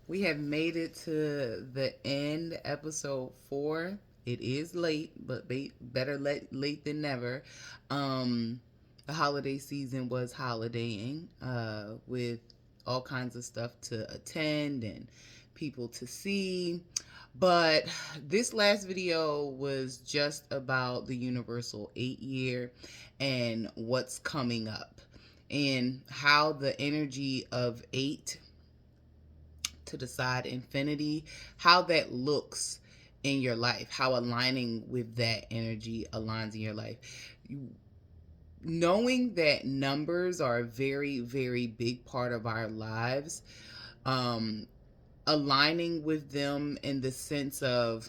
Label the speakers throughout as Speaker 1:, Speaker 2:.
Speaker 1: We have made it to the end, episode 4. It is late, but better late than never. The holiday season was holidaying with all kinds of stuff to attend and people to see. But this last video was just about the Universal 8 year and what's coming up and how the energy of 8 to decide infinity, how that looks in your life, how aligning with that energy aligns in your life. Knowing that numbers are a very, very big part of our lives, um, aligning with them in the sense of,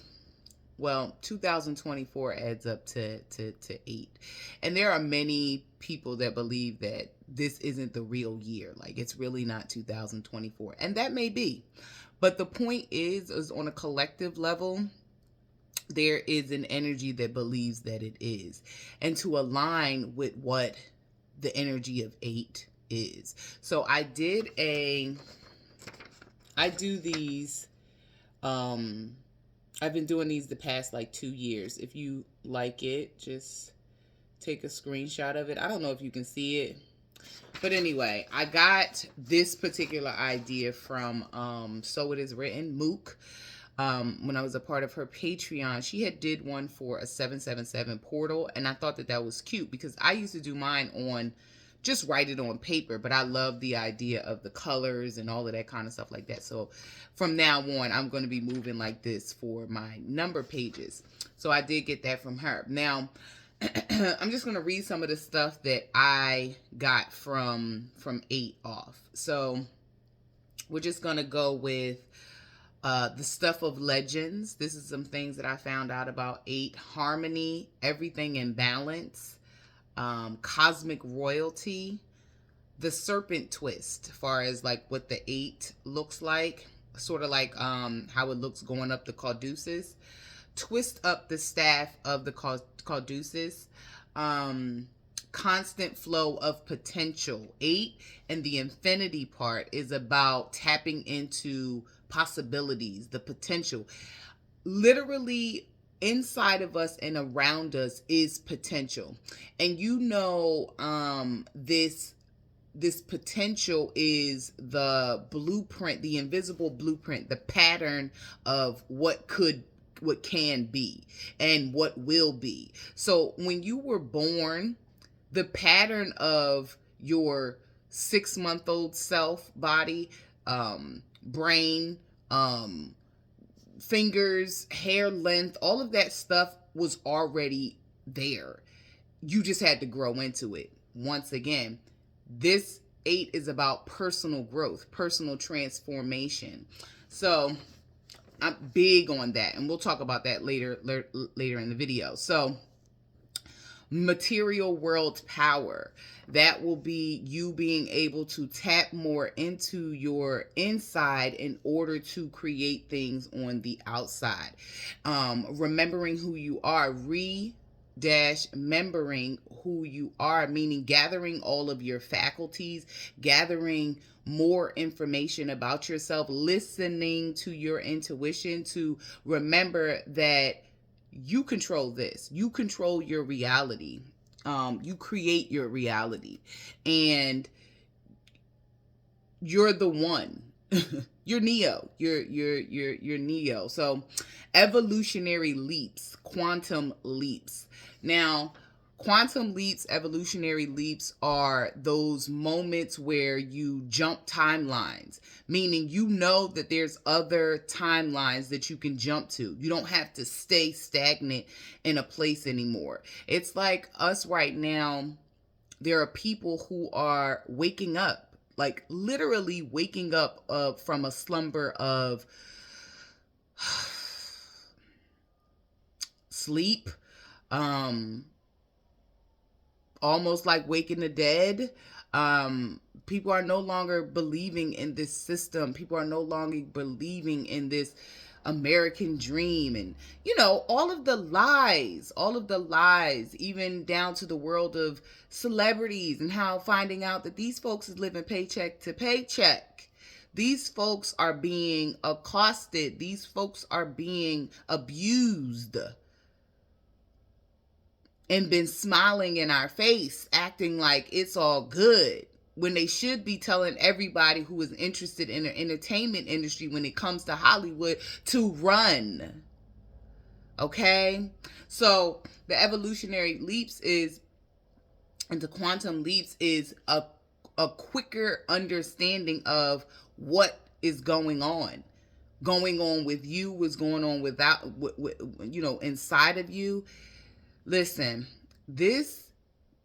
Speaker 1: well, 2024 adds up to 8. And there are many people that believe that this isn't the real year. Like, it's really not 2024. And that may be. But the point is on a collective level, there is an energy that believes that it is. And to align with what the energy of 8 is. So I do these, I've been doing these the past like 2 years. If you like it, just take a screenshot of it. I don't know if you can see it. But anyway, I got this particular idea from So It Is Written, Mook. When I was a part of her Patreon, she had did one for a 777 portal, and I thought that that was cute because I used to do mine on just write it on paper, but I love the idea of the colors and all of that kind of stuff like that. So from now on, I'm going to be moving like this for my number pages. So I did get that from her. Now, I'm just going to read some of the stuff that I got from 8 off. So we're just going to go with the stuff of legends. This is some things that I found out about 8. Harmony, everything in balance, cosmic royalty, the serpent twist, as far as like what the 8 looks like, sort of like how it looks going up the caduceus. Twist up the staff of the caduceus. Constant flow of potential. 8 and the infinity part is about tapping into possibilities, the potential. Literally inside of us and around us is potential. And this potential is the blueprint, the invisible blueprint, the pattern of what can be and what will be. So when you were born, the pattern of your 6-month-old self, body, brain, fingers, hair length, all of that stuff was already there. You just had to grow into it. Once again, this 8 is about personal growth, personal transformation. So I'm big on that, and we'll talk about that later in the video. So material world power, that will be you being able to tap more into your inside in order to create things on the outside. Remembering who you are, remembering who you are, meaning gathering all of your faculties, gathering more information about yourself, listening to your intuition, to remember that you control this. You control your reality. You create your reality, and you're the one. You're Neo. You're Neo. So, evolutionary leaps, quantum leaps. Now, quantum leaps, evolutionary leaps are those moments where you jump timelines, meaning you know that there's other timelines that you can jump to. You don't have to stay stagnant in a place anymore. It's like us right now. There are people who are waking up, like literally waking up from a slumber of sleep, almost like waking the dead. People are no longer believing in this system. People are no longer believing in this American dream, and all of the lies, even down to the world of celebrities, and how finding out that these folks is living paycheck to paycheck. These folks are being accosted. These folks are being abused and been smiling in our face, acting like it's all good, when they should be telling everybody who is interested in the entertainment industry when it comes to Hollywood to run. Okay? So the evolutionary leaps is, and the quantum leaps is a quicker understanding of what is going on with you, what's going on without, inside of you. Listen, this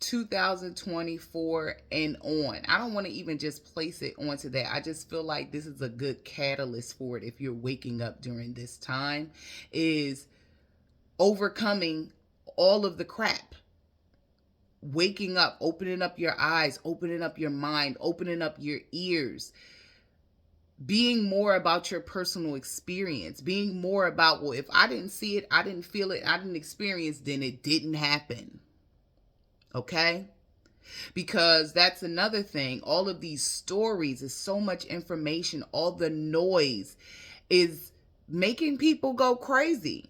Speaker 1: 2024 and on, I don't want to even just place it onto that. I just feel like this is a good catalyst for it. If you're waking up during this time, is overcoming all of the crap. Waking up, opening up your eyes, opening up your mind, opening up your ears, being more about your personal experience, being more about, well, if I didn't see it, I didn't feel it, I didn't experience, then it didn't happen. Okay? Because that's another thing. All of these stories is so much information. All the noise is making people go crazy,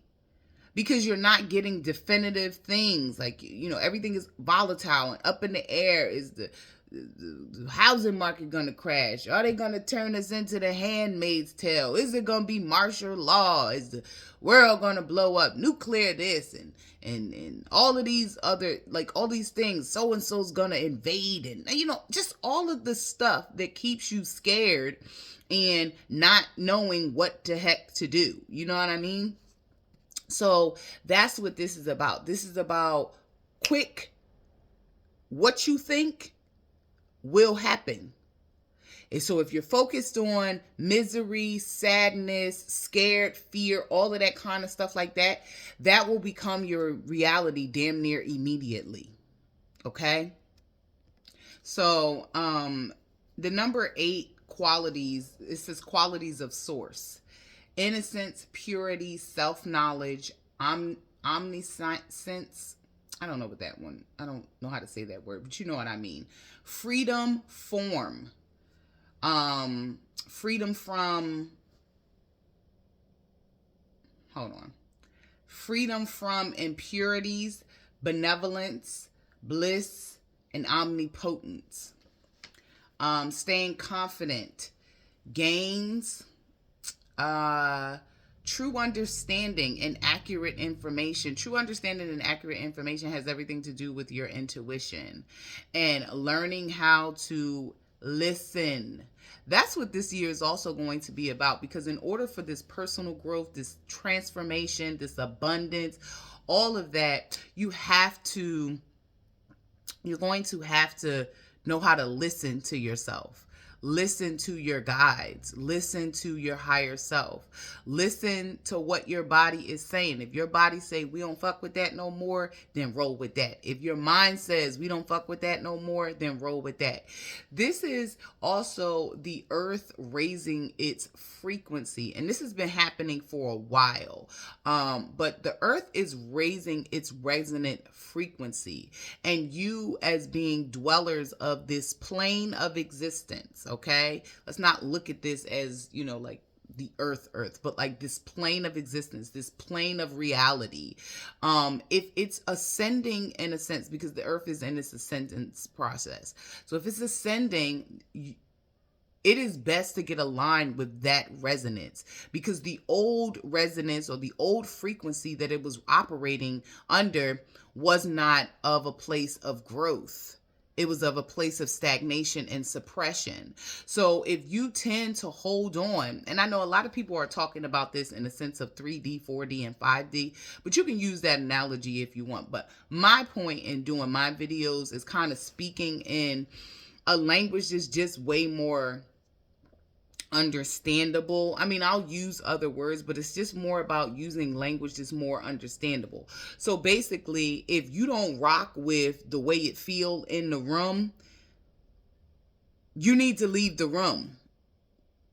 Speaker 1: because you're not getting definitive things. Like, everything is volatile and up in the air. Is the housing market going to crash? Are they going to turn us into the Handmaid's Tale? Is it going to be martial law? Is the world going to blow up? Nuclear this and all of these other, like, all these things. So and so's going to invade, and just all of the stuff that keeps you scared and not knowing what the heck to do. You know what I mean? So that's what this is about. This is about quick, what you think will happen. And so if you're focused on misery, sadness, scared, fear, all of that kind of stuff like that, that will become your reality damn near immediately. Okay? So the number 8 qualities, it says qualities of source. Innocence, purity, self-knowledge, omniscience. I don't know what that one, I don't know how to say that word, but you know what I mean. Freedom, form. Freedom from, freedom from impurities, benevolence, bliss, and omnipotence. Staying confident, gains, true understanding and accurate information. True understanding and accurate information has everything to do with your intuition and learning how to listen. That's what this year is also going to be about, because in order for this personal growth, this transformation, this abundance, all of that, you're going to have to know how to listen to yourself. Listen to your guides. Listen to your higher self. Listen to what your body is saying. If your body say, we don't fuck with that no more, then roll with that. If your mind says, we don't fuck with that no more, then roll with that. This is also the earth raising its frequency. And this has been happening for a while. But the earth is raising its resonant frequency. And you, as being dwellers of this plane of existence, okay? Let's not look at this as, like the earth, but like this plane of existence, this plane of reality. If it's ascending in a sense, because the earth is in its ascendance process. So if it's ascending, it is best to get aligned with that resonance, because the old resonance or the old frequency that it was operating under was not of a place of growth. It was of a place of stagnation and suppression. So if you tend to hold on, and I know a lot of people are talking about this in the sense of 3D, 4D, and 5D, but you can use that analogy if you want. But my point in doing my videos is kind of speaking in a language that's just way more understandable. I mean, I'll use other words, but it's just more about using language that's more understandable. So basically, if you don't rock with the way it feel in the room, you need to leave the room.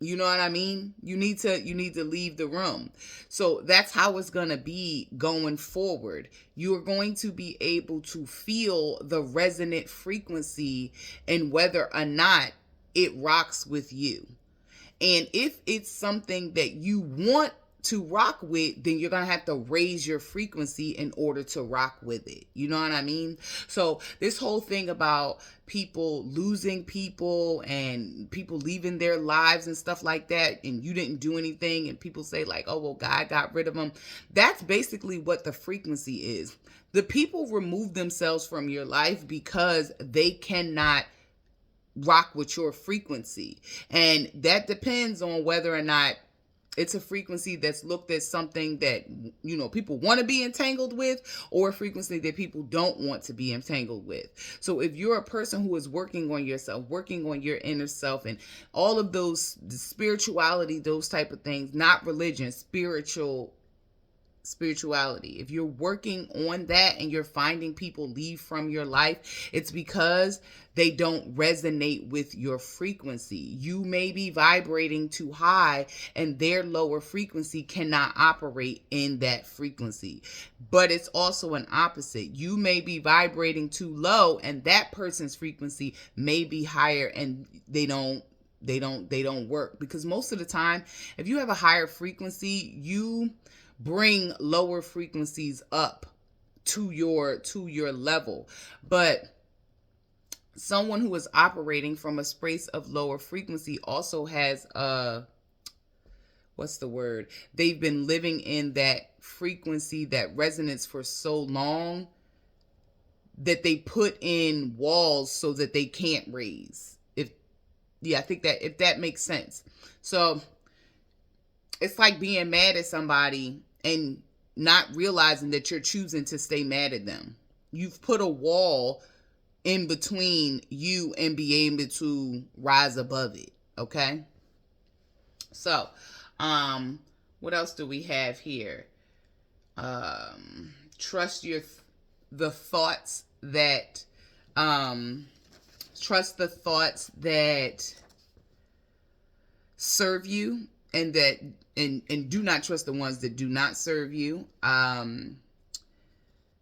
Speaker 1: You know what I mean? You need to leave the room. So that's how it's going to be going forward. You're going to be able to feel the resonant frequency and whether or not it rocks with you. And if it's something that you want to rock with, then you're gonna have to raise your frequency in order to rock with it. You know what I mean? So this whole thing about people losing people and people leaving their lives and stuff like that, and you didn't do anything, and people say like, oh well, God got rid of them. That's basically what the frequency is. The people remove themselves from your life because they cannot rock with your frequency. And that depends on whether or not it's a frequency that's looked at something that, you know, people want to be entangled with, or a frequency that people don't want to be entangled with. So if you're a person who is working on yourself, working on your inner self, and all of those, the spirituality, those type of things, not religion, spirituality, if you're working on that and you're finding people leave from your life, it's because they don't resonate with your frequency. You may be vibrating too high and their lower frequency cannot operate in that frequency. But it's also an opposite. You may be vibrating too low and that person's frequency may be higher and they don't work. Because most of the time, if you have a higher frequency, you bring lower frequencies up to your level. But someone who is operating from a space of lower frequency also has what's the word? They've been living in that frequency, that resonance for so long that they put in walls so that they can't raise. I think that if that makes sense. So it's like being mad at somebody and not realizing that you're choosing to stay mad at them. You've put a wall in between you and be able to rise above it. Okay. So, what else do we have here? Trust the thoughts that, trust the thoughts that serve you, and that, and do not trust the ones that do not serve you.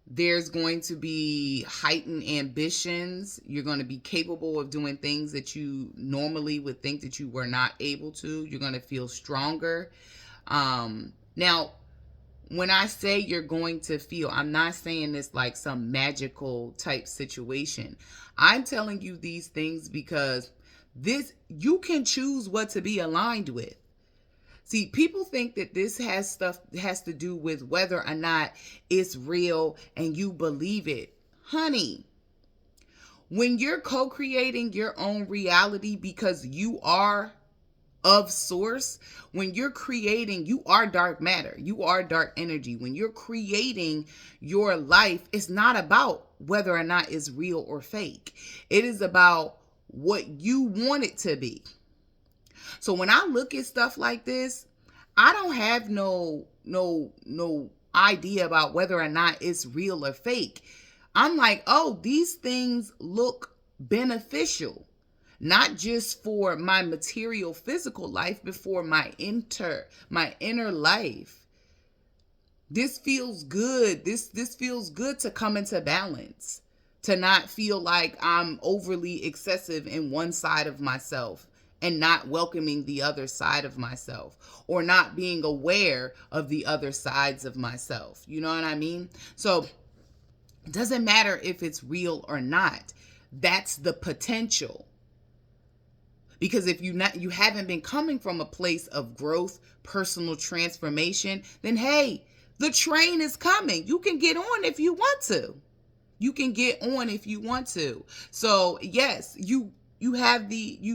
Speaker 1: There's going to be heightened ambitions. You're going to be capable of doing things that you normally would think that you were not able to. You're going to feel stronger. Now, when I say you're going to feel, I'm not saying this like some magical type situation. I'm telling you these things because you can choose what to be aligned with. See, people think that this has to do with whether or not it's real and you believe it. Honey, when you're co-creating your own reality because you are of source, when you're creating, you are dark matter, you are dark energy. When you're creating your life, it's not about whether or not it's real or fake. It is about what you want it to be. So when I look at stuff like this, I don't have no idea about whether or not it's real or fake. I'm like, oh, these things look beneficial, not just for my material physical life, but for my inner life. This feels good. This feels good to come into balance, to not feel like I'm overly excessive in one side of myself and not welcoming the other side of myself, or not being aware of the other sides of myself. You know what I mean? So it doesn't matter if it's real or not. That's the potential. Because if you haven't been coming from a place of growth, personal transformation, then hey, the train is coming. You can get on if you want to. You can get on if you want to. So yes, you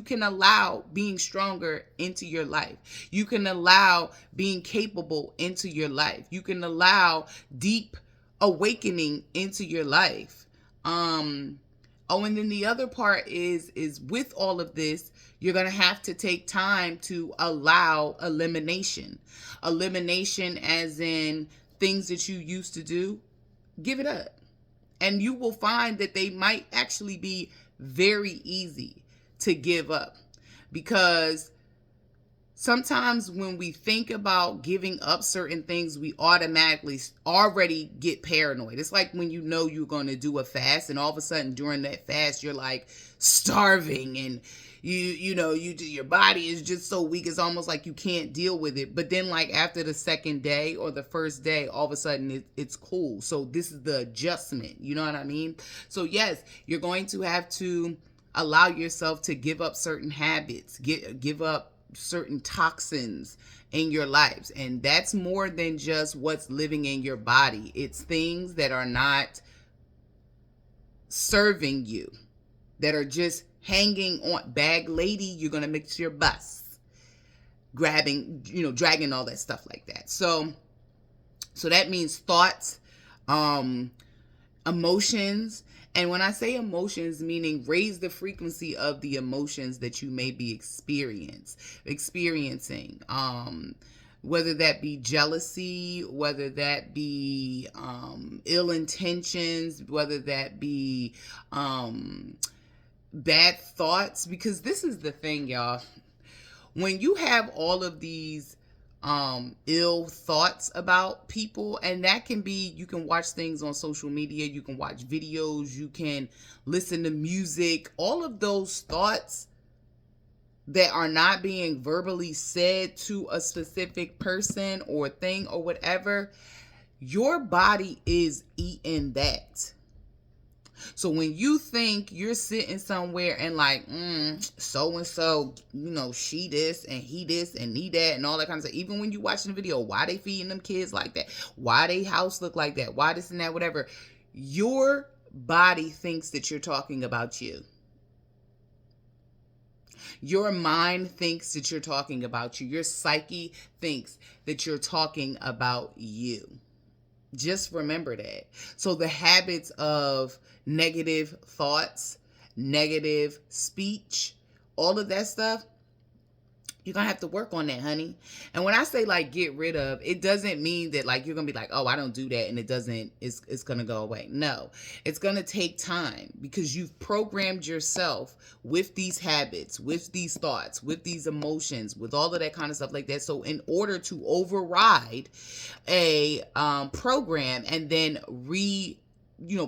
Speaker 1: can allow being stronger into your life. You can allow being capable into your life. You can allow deep awakening into your life. And then the other part is with all of this, you're going to have to take time to allow elimination. Elimination as in things that you used to do, give it up. And you will find that they might actually be very easy to give up, because sometimes when we think about giving up certain things, we automatically already get paranoid. It's like when you know you're going to do a fast and all of a sudden during that fast, you're like starving and Your body is just so weak, it's almost like you can't deal with it. But then, like, after the second day or the first day, all of a sudden it's cool. So this is the adjustment, you know what I mean? So yes, you're going to have to allow yourself to give up certain habits, give up certain toxins in your lives. And that's more than just what's living in your body. It's things that are not serving you, that are just hanging on. Bag lady, you're going to mix your bus, grabbing, dragging all that stuff like that. So that means thoughts, emotions. And when I say emotions, meaning raise the frequency of the emotions that you may be experiencing. Whether that be jealousy, whether that be ill intentions, whether that be bad thoughts. Because this is the thing, y'all. When you have all of these ill thoughts about people, and that can be, you can watch things on social media, you can watch videos, you can listen to music, all of those thoughts that are not being verbally said to a specific person or thing or whatever, your body is eating that. So when you think you're sitting somewhere and like, so and so, she this and he this and he that and all that kind of stuff. Even when you watching the video, why they feeding them kids like that? Why they house look like that? Why this and that, whatever. Your body thinks that you're talking about you. Your mind thinks that you're talking about you. Your psyche thinks that you're talking about you. Just remember that. So the habits of negative thoughts, negative speech, all of that stuff, you're going to have to work on that, honey. And when I say like get rid of, it doesn't mean that like you're going to be like, oh, I don't do that and it's going to go away. No, it's going to take time because you've programmed yourself with these habits, with these thoughts, with these emotions, with all of that kind of stuff like that. So in order to override a program and then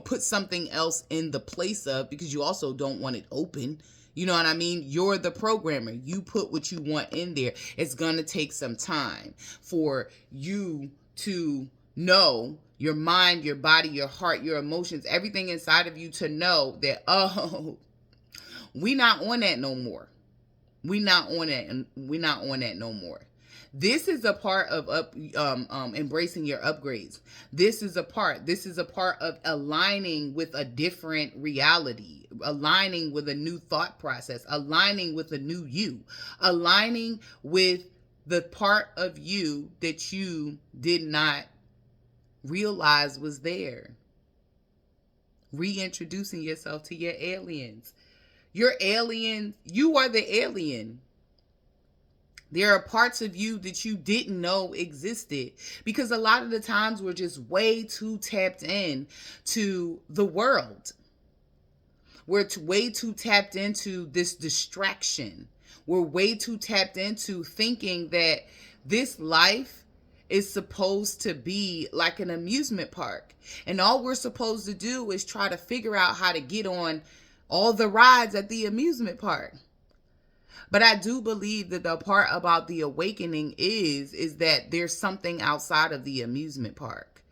Speaker 1: put something else in the place of, because you also don't want it open. You know what I mean? You're the programmer. You put what you want in there. It's going to take some time for you to know, your mind, your body, your heart, your emotions, everything inside of you to know that, oh, we not on that no more. We not on that no more. This is a part of embracing your upgrades. This is a part of aligning with a different reality, aligning with a new thought process, aligning with a new you, aligning with the part of you that you did not realize was there. Reintroducing yourself to your aliens. Your alien, you are the alien. There are parts of you that you didn't know existed because a lot of the times we're just way too tapped in to the world. We're way too tapped into this distraction. We're way too tapped into thinking that this life is supposed to be like an amusement park. And all we're supposed to do is try to figure out how to get on all the rides at the amusement park. But I do believe that the part about the awakening is that there's something outside of the amusement park.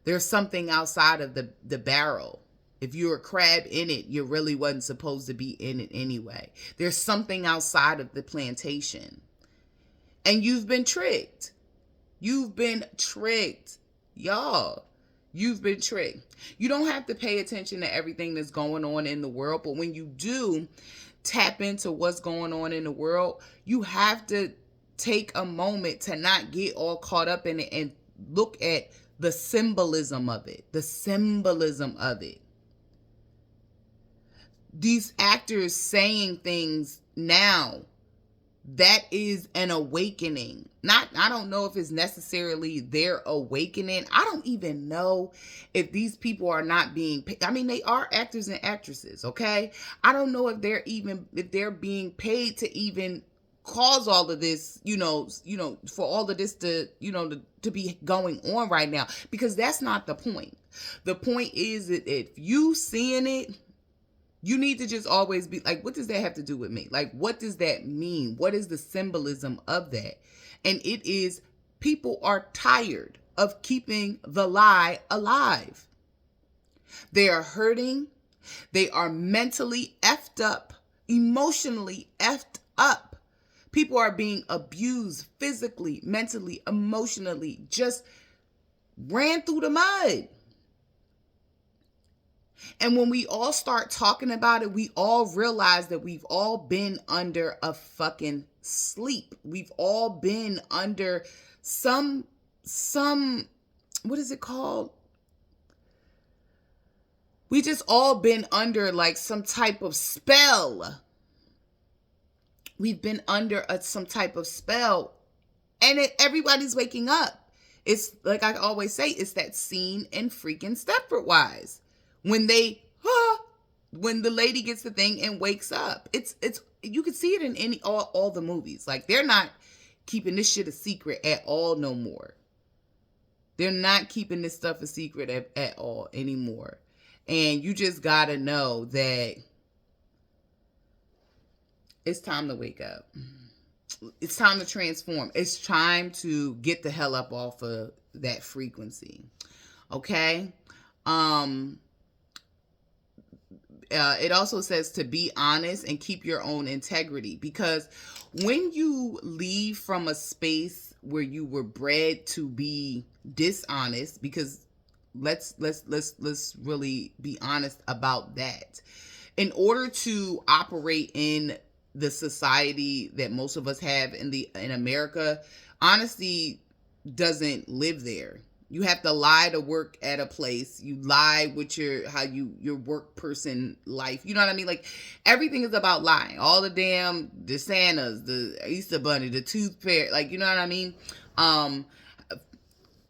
Speaker 1: There's something outside of the barrel. If you're a crab in it, you really wasn't supposed to be in it anyway. There's something outside of the plantation. And you've been tricked. You've been tricked. Y'all, you've been tricked. You don't have to pay attention to everything that's going on in the world, but when you do tap into what's going on in the world, you have to take a moment to not get all caught up in it and look at the symbolism of it. The symbolism of it. These actors saying things now, that is an awakening. I don't know if it's necessarily their awakening. I don't even know if these people are not being paid. I mean, they are actors and actresses, okay? I don't know if they're being paid to even cause all of this, for all of this to be going on right now, because that's not the point. The point is that if you seeing it, You need to just always be like, what does that have to do with me? Like, what does that mean? What is the symbolism of that? And it is, people are tired of keeping the lie alive. They are hurting. They are mentally effed up, emotionally effed up. People are being abused physically, mentally, emotionally, just ran through the mud. And when we all start talking about it, we all realize that we've all been under a fucking sleep. We've all been under some, what is it called? We just all been under like some type of spell. We've been under some type of spell, and everybody's waking up. It's like I always say, it's that scene in freaking Stepford Wives when when the lady gets the thing and wakes up. It's you can see it in all the movies. Like, they're not keeping this shit a secret at all no more. They're not keeping this stuff a secret at all anymore. And you just gotta know that it's time to wake up. It's time to transform. It's time to get the hell up off of that frequency. Okay? It also says to be honest and keep your own integrity, because when you leave from a space where you were bred to be dishonest, because let's really be honest about that. In order to operate in the society that most of us have in America, honesty doesn't live there. You have to lie to work at a place. You lie with your work person life. You know what I mean? Like, everything is about lying. All the Santas, the Easter Bunny, the Tooth Fairy. Like, you know what I mean?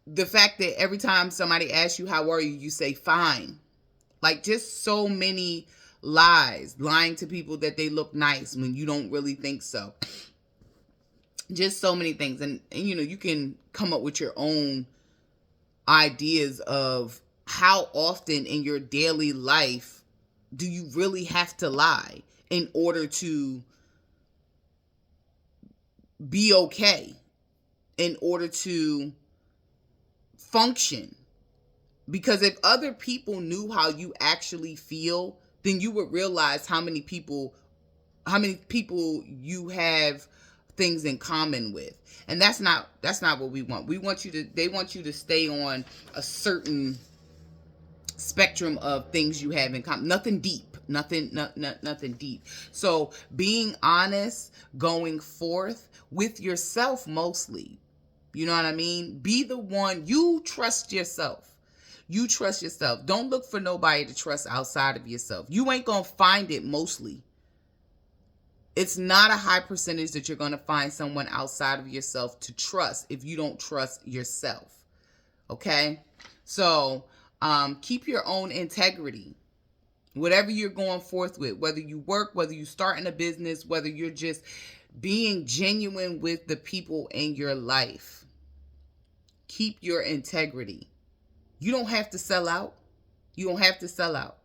Speaker 1: The fact that every time somebody asks you, how are you, you say fine. Like, just so many lies. Lying to people that they look nice when you don't really think so. Just so many things. And you know, you can come up with your own ideas of how often in your daily life do you really have to lie in order to be okay, in order to function. Because if other people knew how you actually feel, then you would realize how many people you have things in common with. And that's not what we want. They want you to stay on a certain spectrum of things you have in common. Nothing deep. Nothing deep. So being honest, going forth with yourself mostly. You know what I mean? Be the one. You trust yourself. You trust yourself. Don't look for nobody to trust outside of yourself. You ain't gonna find it mostly. It's not a high percentage that you're going to find someone outside of yourself to trust if you don't trust yourself. Okay? So, keep your own integrity. Whatever you're going forth with, whether you work, whether you start in a business, whether you're just being genuine with the people in your life. Keep your integrity. You don't have to sell out. You don't have to sell out.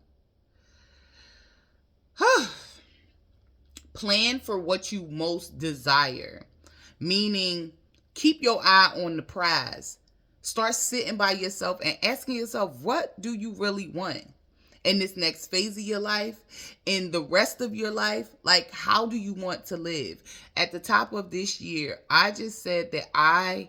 Speaker 1: Plan for what you most desire, meaning keep your eye on the prize. Start sitting by yourself and asking yourself, what do you really want in this next phase of your life, in the rest of your life? Like, how do you want to live? At the top of this year, I just said that I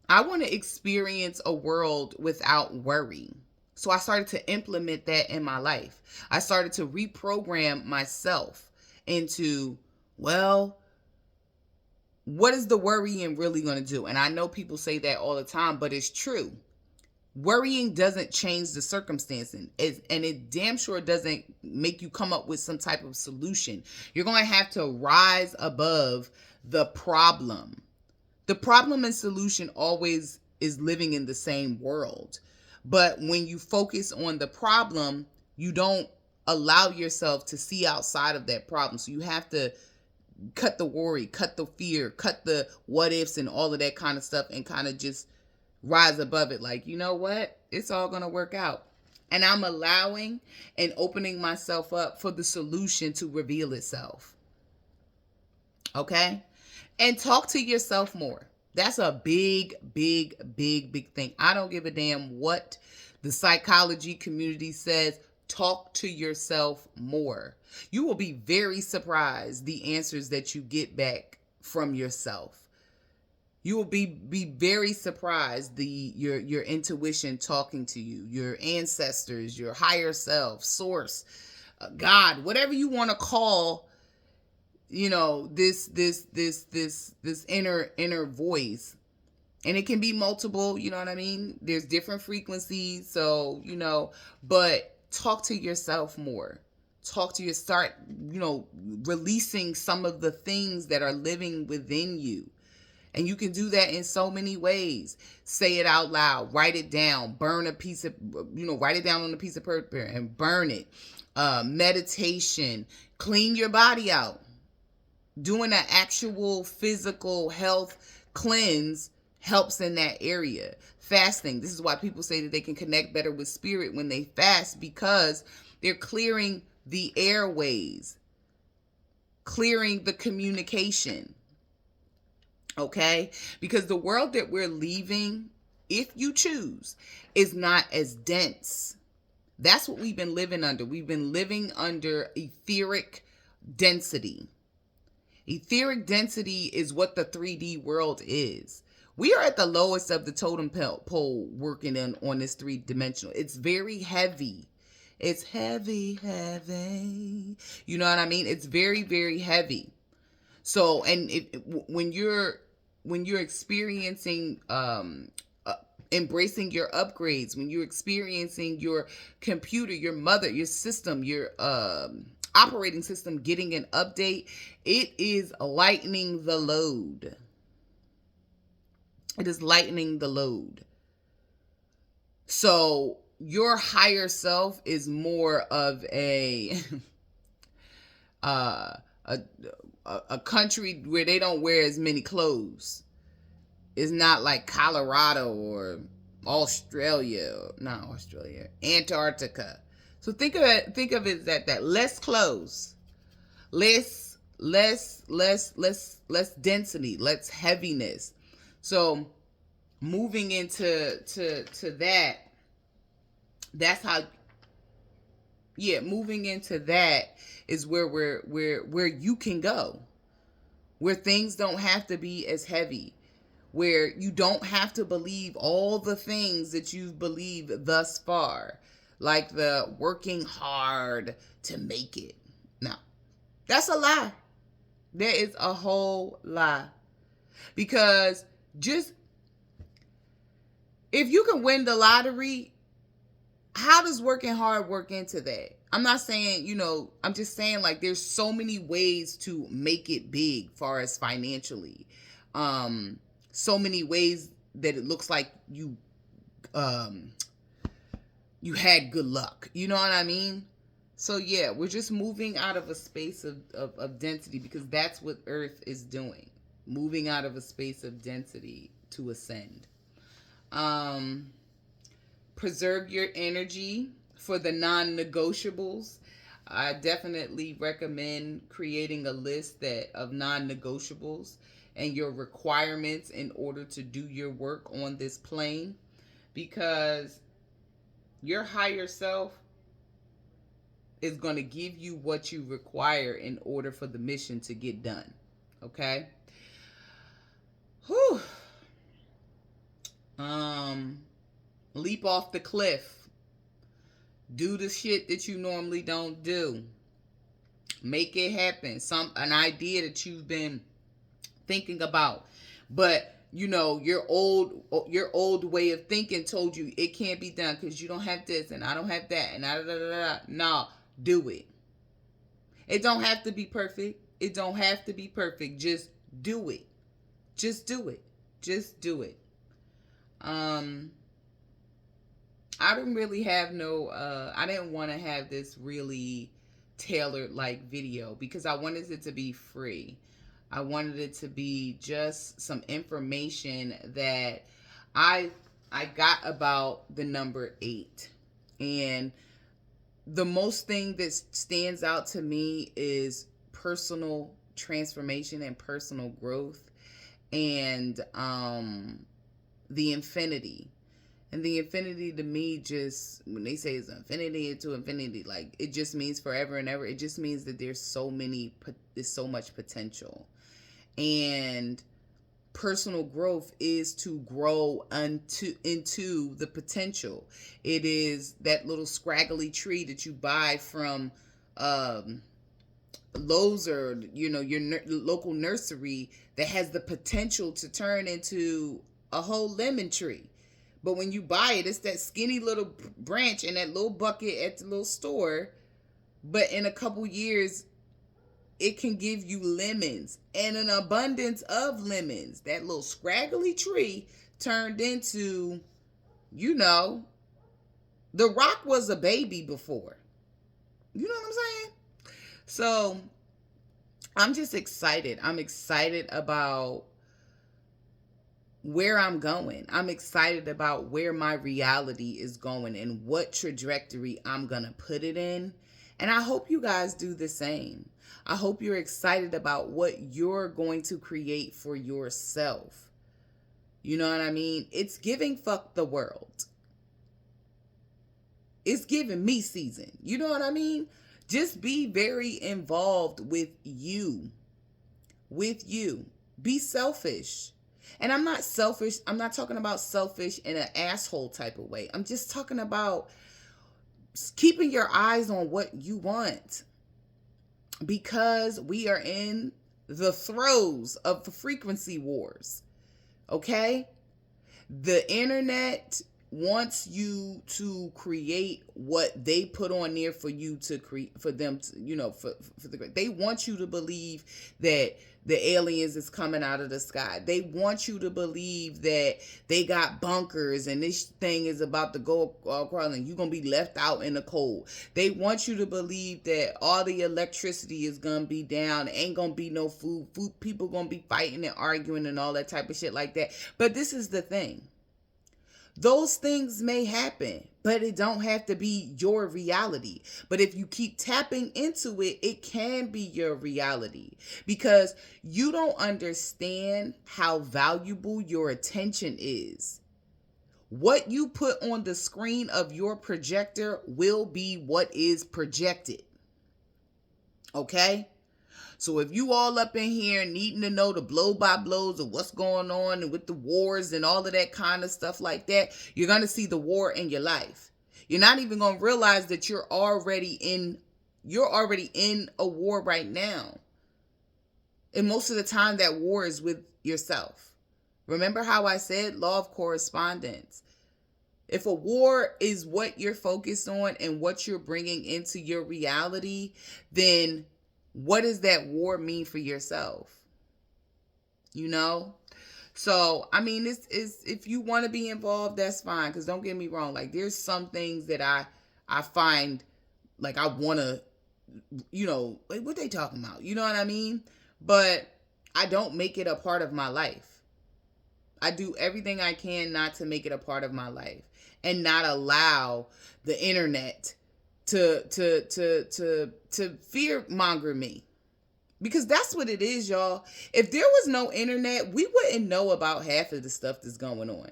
Speaker 1: want to experience a world without worry. So I started to implement that in my life. I started to reprogram myself into, well, what is the worrying really going to do? And I know people say that all the time, but it's true. Worrying doesn't change the circumstance, and it damn sure doesn't make you come up with some type of solution. You're going to have to rise above the problem. The problem and solution always is living in the same world. But when you focus on the problem, you don't allow yourself to see outside of that problem. So you have to cut the worry, cut the fear, cut the what ifs and all of that kind of stuff, and kind of just rise above it. Like, you know what? It's all going to work out. And I'm allowing and opening myself up for the solution to reveal itself. Okay? And talk to yourself more. That's a big, big, big, big thing. I don't give a damn what the psychology community says. Talk to yourself more. You will be very surprised the answers that you get back from yourself. You will be very surprised your intuition talking to you, your ancestors, your higher self, source, God, whatever you want to call, this inner voice. And it can be multiple, you know what I mean? There's different frequencies, so, but talk to yourself more. Start, releasing some of the things that are living within you. And you can do that in so many ways. Say it out loud, write it down, burn a piece of, write it down on a piece of paper and burn it. Meditation, clean your body out. Doing an actual physical health cleanse helps in that area. Fasting. This is why people say that they can connect better with spirit when they fast, because they're clearing the airways, clearing the communication. Okay? Because the world that we're leaving, if you choose, is not as dense. That's what we've been living under. We've been living under etheric density. Etheric density is what the 3D world is. We are at the lowest of the totem pole working on this three-dimensional. It's very heavy. It's heavy. You know what I mean? It's very, very heavy. So, and when you're experiencing, embracing your upgrades, when you're experiencing your computer, your mother, your system, your operating system getting an update, it is lightening the load. It is lightening the load. So your higher self is more of a a country where they don't wear as many clothes. It's not like Colorado or Antarctica. So think of it that less clothes, less density, less heaviness. So moving into that, that's how. Yeah, moving into that is where you can go, where things don't have to be as heavy, where you don't have to believe all the things that you've believed thus far, like the working hard to make it. No, that's a lie. There is a whole lie. Because just if you can win the lottery, how does working hard work into that? I'm not saying, I'm just saying, like, there's so many ways to make it big far as financially. So many ways that it looks like you had good luck. You know what I mean? So yeah, we're just moving out of a space of density, because that's what Earth is doing. Moving out of a space of density to ascend. Preserve your energy for the non-negotiables. I definitely recommend creating a list of non-negotiables and your requirements in order to do your work on this plane, because your higher self is going to give you what you require in order for the mission to get done. Okay? Whew. Leap off the cliff. Do the shit that you normally don't do. Make it happen. An idea that you've been thinking about, but your old way of thinking told you it can't be done because you don't have this and I don't have that and No, do it. It don't have to be perfect. Just do it. Just do it. I didn't really have I didn't want to have this really tailored like video, because I wanted it to be free. I wanted it to be just some information that I got about the number 8. And the most thing that stands out to me is personal transformation and personal growth, and the infinity. And the infinity to me, just when they say it's infinity into infinity, like it just means forever and ever. It just means that there's so much potential. And personal growth is to grow into the potential. It is that little scraggly tree that you buy from um Lowe's, or your local nursery, that has the potential to turn into a whole lemon tree. But when you buy it, it's that skinny little branch in that little bucket at the little store. But in a couple years, it can give you lemons, and an abundance of lemons. That little scraggly tree turned into, you know, the rock was a baby before. You know what I'm saying? So I'm just excited. I'm excited about where I'm going. I'm excited about where my reality is going and what trajectory I'm going to put it in. And I hope you guys do the same. I hope you're excited about what you're going to create for yourself. You know what I mean? It's giving fuck the world. It's giving me season. You know what I mean? Just be very involved with you. With you. Be selfish. And I'm not selfish. I'm not talking about selfish in an asshole type of way. I'm just talking about keeping your eyes on what you want. Because we are in the throes of the frequency wars. Okay? The internet wants you to create what they put on there for you to create, for them to, they want you to believe that the aliens is coming out of the sky. They want you to believe that they got bunkers and this thing is about to go across and you're going to be left out in the cold. They want you to believe that all the electricity is going to be down. Ain't going to be no food. People going to be fighting and arguing and all that type of shit like that. But this is the thing. Those things may happen, but it don't have to be your reality. But if you keep tapping into it, it can be your reality, because you don't understand how valuable your attention is. What you put on the screen of your projector will be what is projected. Okay? So if you all up in here needing to know the blow by blows of what's going on and with the wars and all of that kind of stuff like that, you're going to see the war in your life. You're not even going to realize that you're already in a war right now. And most of the time that war is with yourself. Remember how I said law of correspondence. If a war is what you're focused on and what you're bringing into your reality, then what does that war mean for yourself? You know? So, I mean, this is, if you want to be involved, that's fine. Because don't get me wrong. Like, there's some things that I find, like, I want to, like, what they talking about? You know what I mean? But I don't make it a part of my life. I do everything I can not to make it a part of my life. And not allow the internet to fear monger me. Because that's what it is, y'all. If there was no internet, we wouldn't know about half of the stuff that's going on.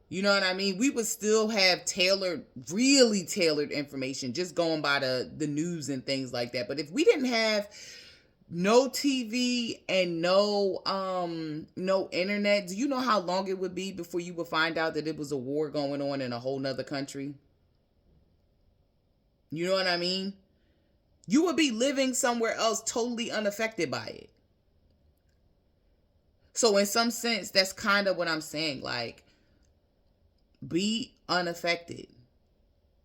Speaker 1: You know what I mean? We would still have really tailored information, just going by the news and things like that. But if we didn't have no TV and no internet, do you know how long it would be before you would find out that it was a war going on in a whole nother country? You know what I mean? You would be living somewhere else totally unaffected by it. So in some sense, that's kind of what I'm saying. Like, be unaffected.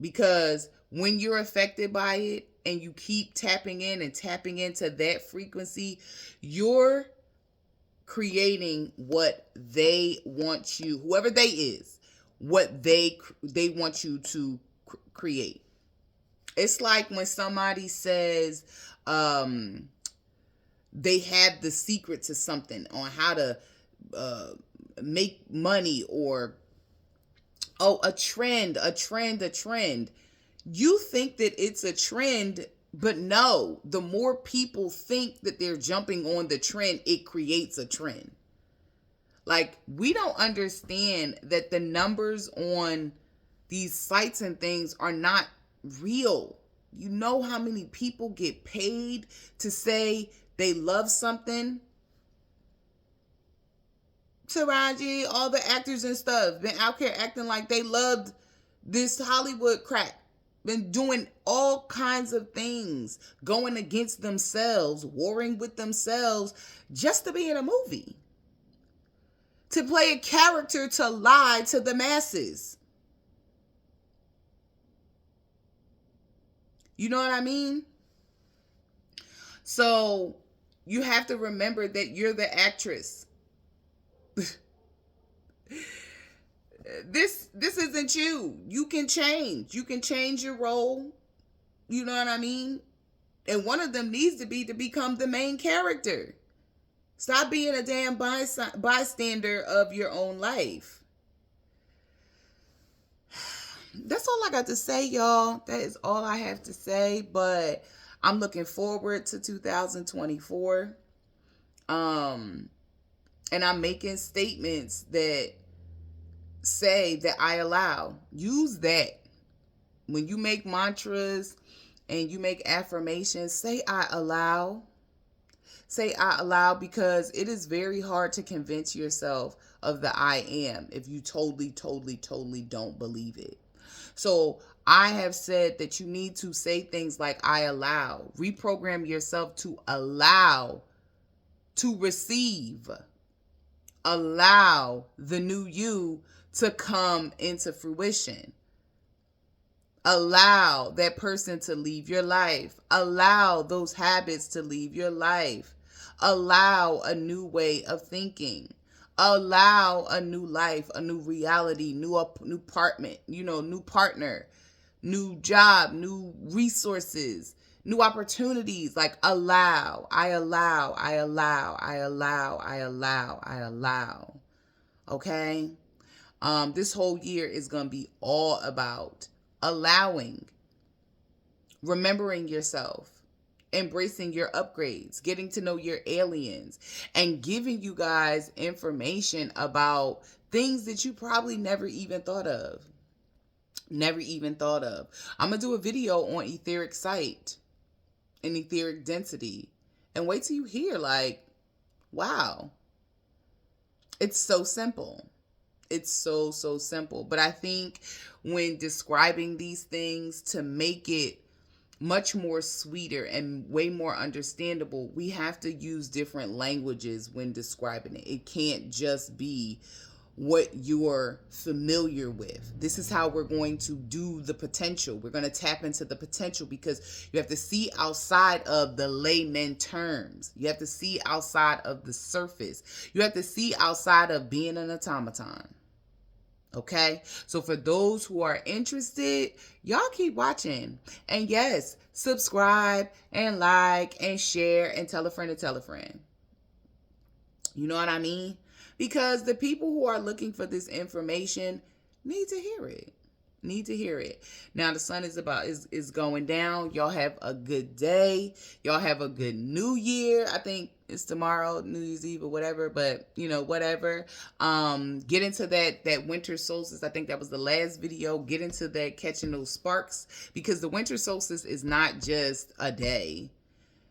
Speaker 1: Because when you're affected by it and you keep tapping in and tapping into that frequency, you're creating what they want you, whoever they is, what they want you to create. It's like when somebody says they have the secret to something on how to make money or Oh, a trend, a trend, a trend. You think that it's a trend, but no, the more people think that they're jumping on the trend, it creates a trend. Like, we don't understand that the numbers on these sites and things are not real. You know how many people get paid to say they love something? Taraji, all the actors and stuff, been out here acting like they loved this Hollywood crap. Been doing all kinds of things, going against themselves, warring with themselves, just to be in a movie. To play a character to lie to the masses. You know what I mean? So you have to remember that you're the actress. This isn't you. You can change. You can change your role. You know what I mean? And one of them needs to be to become the main character. Stop being a damn bystander of your own life. That's all I got to say, y'all. That is all I have to say. But I'm looking forward to 2024. And I'm making statements that say that I allow. Use that. When you make mantras and you make affirmations, say I allow. Say I allow, because it is very hard to convince yourself of the I am if you totally, totally, totally don't believe it. So I have said that you need to say things like I allow. Reprogram yourself to allow to receive. Allow the new you to come into fruition. Allow that person to leave your life. Allow those habits to leave your life. Allow a new way of thinking. Allow a new life, a new reality, new apartment, new partner, new job, new resources, new opportunities. Like, allow. I allow, I allow, I allow, I allow, I allow. Okay? This whole year is going to be all about allowing, remembering yourself, embracing your upgrades, getting to know your aliens, and giving you guys information about things that you probably never even thought of. Never even thought of. I'm going to do a video on etheric sight and etheric density. And wait till you hear, like, wow. It's so simple. It's so, so simple. But I think when describing these things, to make it much more sweeter and way more understandable, we have to use different languages when describing it. It can't just be what you're familiar with. This is how we're going to do the potential. We're going to tap into the potential, because you have to see outside of the layman terms. You have to see outside of the surface. You have to see outside of being an automaton. Okay, so for those who are interested, y'all keep watching. And yes, subscribe and like and share and tell a friend to tell a friend. You know what I mean? Because the people who are looking for this information need to hear it. Need to hear it. Now the sun is going down. Y'all have a good day. Y'all have a good new year. I think it's tomorrow, New Year's Eve or whatever, but whatever. Get into that winter solstice. I think that was the last video. Get into that, catching those sparks, because the winter solstice is not just a day.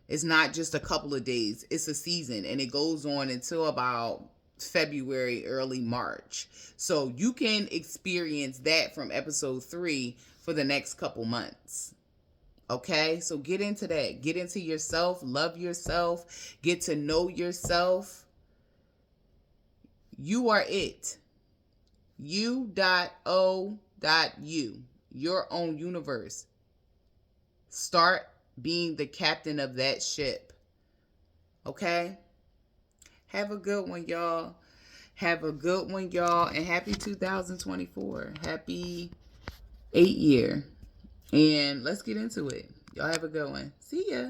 Speaker 1: It's not just a couple of days. It's a season, and it goes on until about February, early March. So you can experience that from episode 3 for the next couple months. Okay, so get into that. Get into yourself. Love yourself. Get to know yourself. You are it. U.O.U. Your own universe. Start being the captain of that ship. Okay? Have a good one, y'all. Have a good one, y'all. And happy 2024. Happy 8th year. And let's get into it. Y'all have a good one. See ya.